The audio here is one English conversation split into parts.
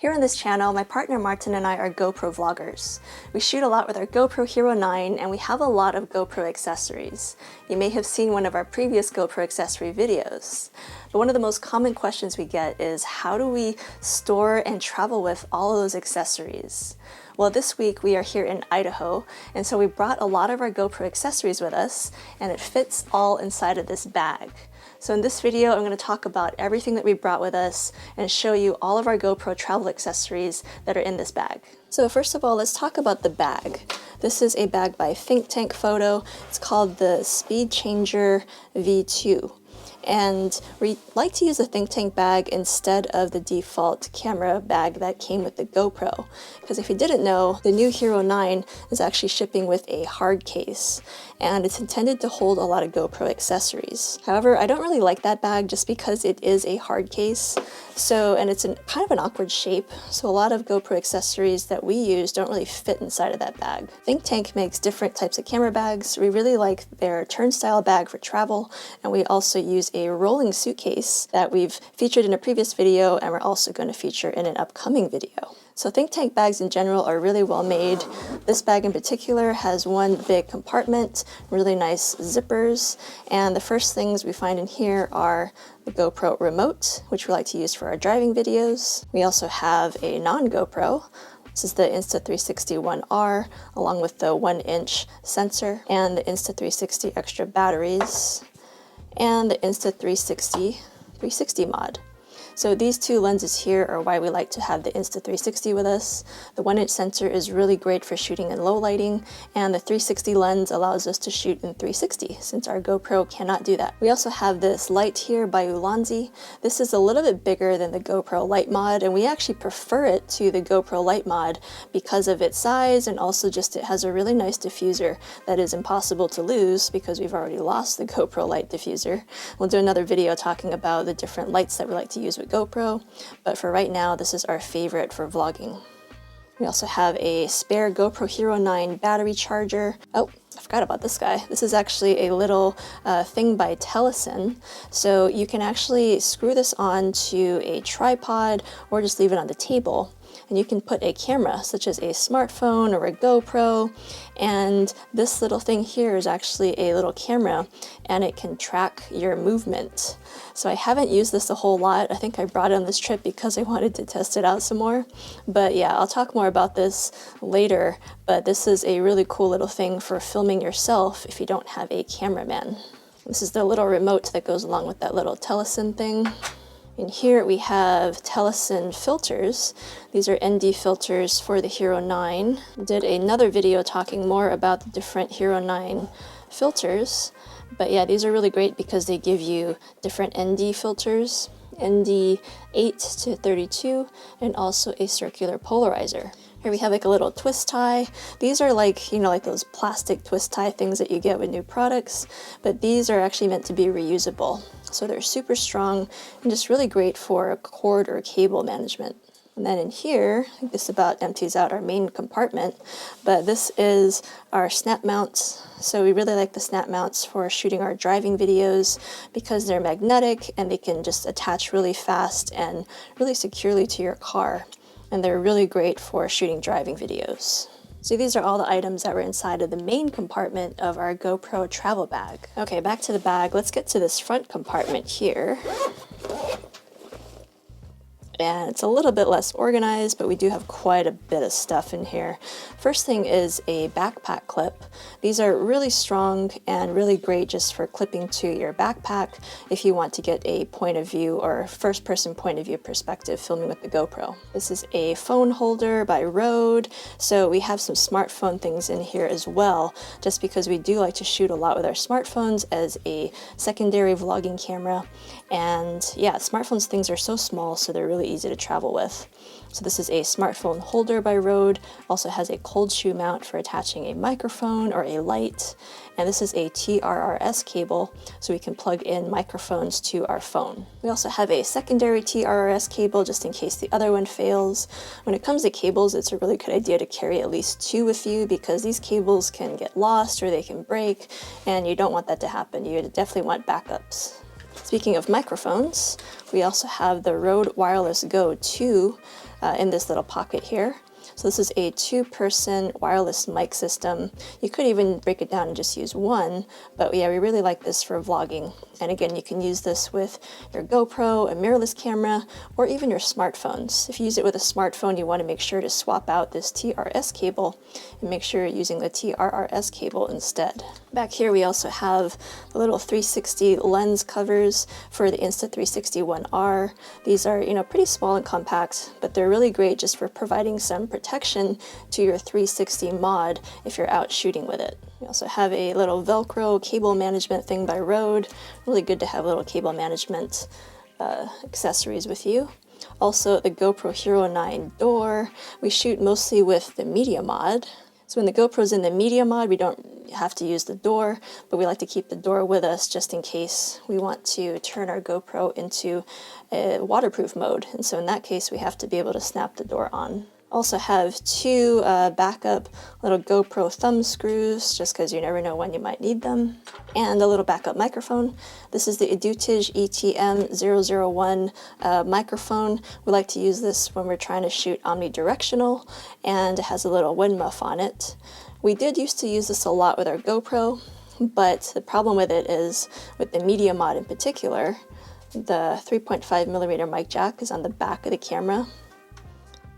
Here on this channel, my partner Martin and I are GoPro vloggers. We shoot a lot with our GoPro Hero 9 and we have a lot of GoPro accessories. You may have seen one of our previous GoPro accessory videos. But one of the most common questions we get is how do we store and travel with all of those accessories? Well, this week we are here in Idaho, and so we brought a lot of our GoPro accessories with us, and it fits all inside of this bag. So in this video, I'm going to talk about everything that we brought with us and show you all of our GoPro travel accessories that are in this bag. So first of all, let's talk about the bag. This is a bag by Think Tank Photo. It's called the Speed Changer V2. And we like to use a Think Tank bag instead of the default camera bag that came with the GoPro. Because if you didn't know, the new Hero 9 is actually shipping with a hard case, and it's intended to hold a lot of GoPro accessories. However, I don't really like that bag just because it is a hard case. And it's kind of an awkward shape, so a lot of GoPro accessories that we use don't really fit inside of that bag. Think Tank makes different types of camera bags. We really like their turnstile bag for travel, and we also use a rolling suitcase that we've featured in a previous video, and we're also going to feature in an upcoming video. So Think Tank bags in general are really well made. This bag in particular has one big compartment, really nice zippers, and the first things we find in here are the GoPro remote, which we like to use for our driving videos. We also have a non-GoPro. This is the Insta360 ONE-R, along with the 1-inch sensor, and the Insta360 extra batteries, and the Insta360 360 mod. So these two lenses here are why we like to have the Insta360 with us. The 1-inch sensor is really great for shooting in low lighting, and the 360 lens allows us to shoot in 360 since our GoPro cannot do that. We also have this light here by Ulanzi. This is a little bit bigger than the GoPro Light mod, and we actually prefer it to the GoPro Light mod because of its size, and also just it has a really nice diffuser that is impossible to lose because we've already lost the GoPro Light diffuser. We'll do another video talking about the different lights that we like to use with GoPro, but for right now, this is our favorite for vlogging. We also have a spare GoPro Hero 9 battery charger. Oh, I forgot about this guy. This is actually a little thing by Telesin. So you can actually screw this onto a tripod or just leave it on the table. And you can put a camera, such as a smartphone or a GoPro, and this little thing here is actually a little camera, and it can track your movement. So I haven't used this a whole lot. I think I brought it on this trip because I wanted to test it out some more. But yeah, I'll talk more about this later, but this is a really cool little thing for filming yourself if you don't have a cameraman. This is the little remote that goes along with that little Telesin thing. And here we have Telesin filters. These are ND filters for the Hero 9. I did another video talking more about the different Hero 9 filters. But yeah, these are really great because they give you different ND filters, ND 8 to 32, and also a circular polarizer. Here we have like a little twist tie. These are like, like those plastic twist tie things that you get with new products, but these are actually meant to be reusable. So they're super strong and just really great for cord or cable management. And then in here, I think this about empties out our main compartment, but this is our snap mounts. So we really like the snap mounts for shooting our driving videos because they're magnetic and they can just attach really fast and really securely to your car. And they're really great for shooting driving videos. So these are all the items that were inside of the main compartment of our GoPro travel bag. Okay, back to the bag. Let's get to this front compartment here. And it's a little bit less organized, but we do have quite a bit of stuff in here. First thing is a backpack clip. These are really strong and really great just for clipping to your backpack if you want to get a point of view or first-person point of view perspective filming with the GoPro. This is a phone holder by Rode, so we have some smartphone things in here as well, just because we do like to shoot a lot with our smartphones as a secondary vlogging camera. And yeah, smartphones things are so small, so they're really easy to travel with. So this is a smartphone holder by Rode, also has a cold shoe mount for attaching a microphone or a light, and this is a TRRS cable, so we can plug in microphones to our phone. We also have a secondary TRRS cable just in case the other one fails. When it comes to cables, it's a really good idea to carry at least two with you because these cables can get lost or they can break, and you don't want that to happen. You definitely want backups. Speaking of microphones, we also have the Rode Wireless Go 2 in this little pocket here. So this is a 2-person wireless mic system. You could even break it down and just use one, but yeah, we really like this for vlogging. And again, you can use this with your GoPro, a mirrorless camera, or even your smartphones. If you use it with a smartphone, you want to make sure to swap out this TRS cable and make sure you're using the TRRS cable instead. Back here we also have the little 360 lens covers for the Insta360 One R. These are, pretty small and compact, but they're really great just for providing some protection to your 360 mod if you're out shooting with it. We also have a little Velcro cable management thing by Rode. Really good to have little cable management accessories with you. Also the GoPro Hero 9 door. We shoot mostly with the media mod. So when the GoPro's in the media mod, we don't have to use the door, but we like to keep the door with us just in case we want to turn our GoPro into a waterproof mode. And so in that case, we have to be able to snap the door on. Also have two backup little GoPro thumb screws, just because you never know when you might need them. And a little backup microphone. This is the Edutige ETM001 microphone. We like to use this when we're trying to shoot omnidirectional, and it has a little wind muff on it. We did used to use this a lot with our GoPro, but the problem with it is, with the media mod in particular, the 3.5mm mic jack is on the back of the camera.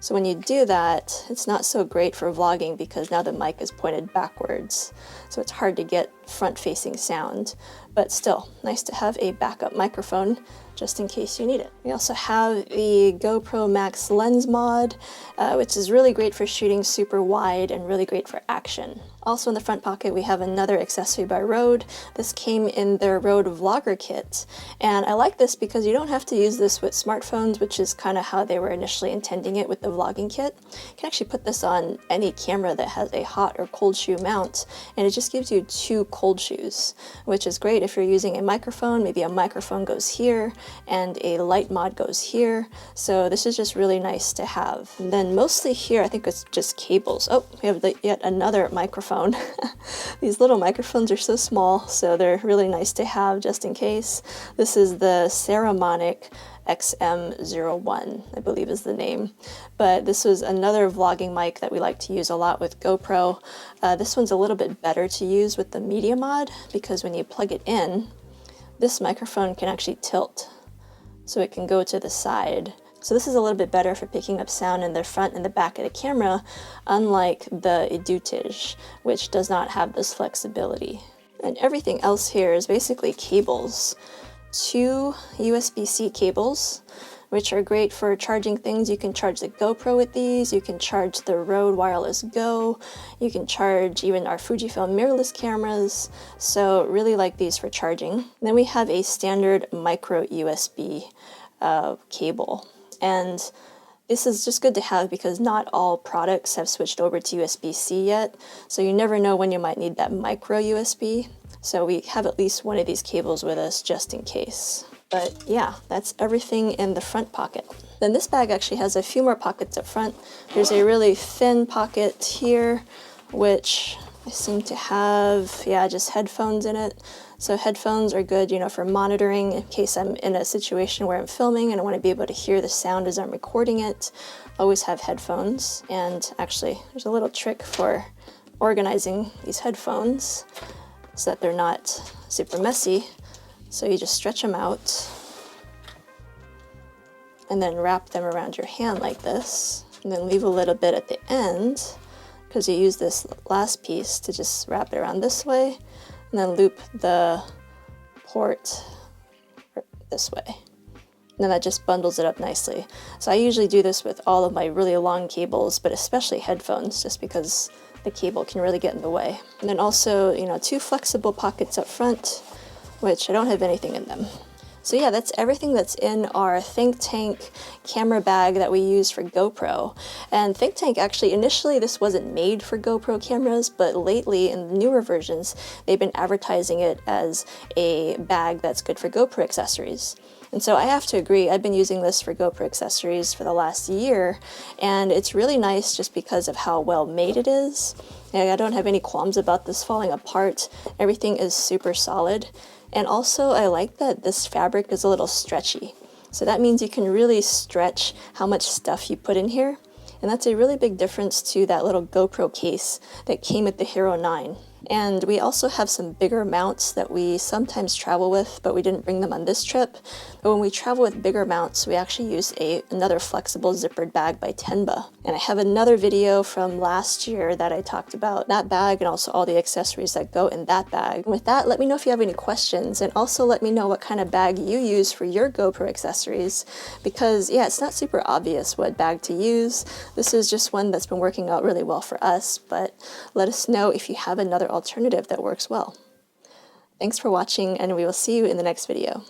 So when you do that, it's not so great for vlogging because now the mic is pointed backwards. So it's hard to get front-facing sound, but still nice to have a backup microphone just in case you need it. We also have the GoPro Max lens mod, which is really great for shooting super wide and really great for action. Also in the front pocket, we have another accessory by Rode. This came in their Rode Vlogger kit. And I like this because you don't have to use this with smartphones, which is kind of how they were initially intending it with the vlogging kit. You can actually put this on any camera that has a hot or cold shoe mount, and it just gives you 2 cold shoes, which is great if you're using a microphone. Maybe a microphone goes here and a light mod goes here. So this is just really nice to have. And then mostly here, I think it's just cables. Oh, we have yet another microphone. These little microphones are so small, so they're really nice to have just in case. This is the Saramonic XM01, I believe is the name. But this was another vlogging mic that we like to use a lot with GoPro. This one's a little bit better to use with the media mod because when you plug it in, this microphone can actually tilt. So it can go to the side. So this is a little bit better for picking up sound in the front and the back of the camera, unlike the Edutige, which does not have this flexibility. And everything else here is basically cables. 2 USB-C cables, which are great for charging things. You can charge the GoPro with these, you can charge the Rode Wireless Go, you can charge even our Fujifilm mirrorless cameras, so really like these for charging. Then we have a standard micro USB cable. And this is just good to have because not all products have switched over to USB-C yet, so you never know when you might need that micro USB. So we have at least one of these cables with us just in case. But yeah, that's everything in the front pocket. Then this bag actually has a few more pockets up front. There's a really thin pocket here, which I seem to have, just headphones in it. So headphones are good, for monitoring in case I'm in a situation where I'm filming and I want to be able to hear the sound as I'm recording it. Always have headphones. And actually, there's a little trick for organizing these headphones so that they're not super messy. So you just stretch them out and then wrap them around your hand like this, and then leave a little bit at the end because you use this last piece to just wrap it around this way and then loop the port this way. And then that just bundles it up nicely. So I usually do this with all of my really long cables, but especially headphones, just because the cable can really get in the way. And then also, 2 flexible pockets up front, which I don't have anything in them. So yeah, that's everything that's in our Think Tank camera bag that we use for GoPro. And Think Tank, actually, initially this wasn't made for GoPro cameras, but lately in the newer versions, they've been advertising it as a bag that's good for GoPro accessories. And so I have to agree, I've been using this for GoPro accessories for the last year, and it's really nice just because of how well made it is. I don't have any qualms about this falling apart. Everything is super solid. And also I like that this fabric is a little stretchy. So that means you can really stretch how much stuff you put in here. And that's a really big difference to that little GoPro case that came with the Hero 9. And we also have some bigger mounts that we sometimes travel with, but we didn't bring them on this trip. But when we travel with bigger mounts, we actually use another flexible zippered bag by Tenba. And I have another video from last year that I talked about that bag and also all the accessories that go in that bag. And with that, let me know if you have any questions, and also let me know what kind of bag you use for your GoPro accessories, because yeah, it's not super obvious what bag to use. This is just one that's been working out really well for us, but let us know if you have another alternative that works well. Thanks for watching, and we will see you in the next video.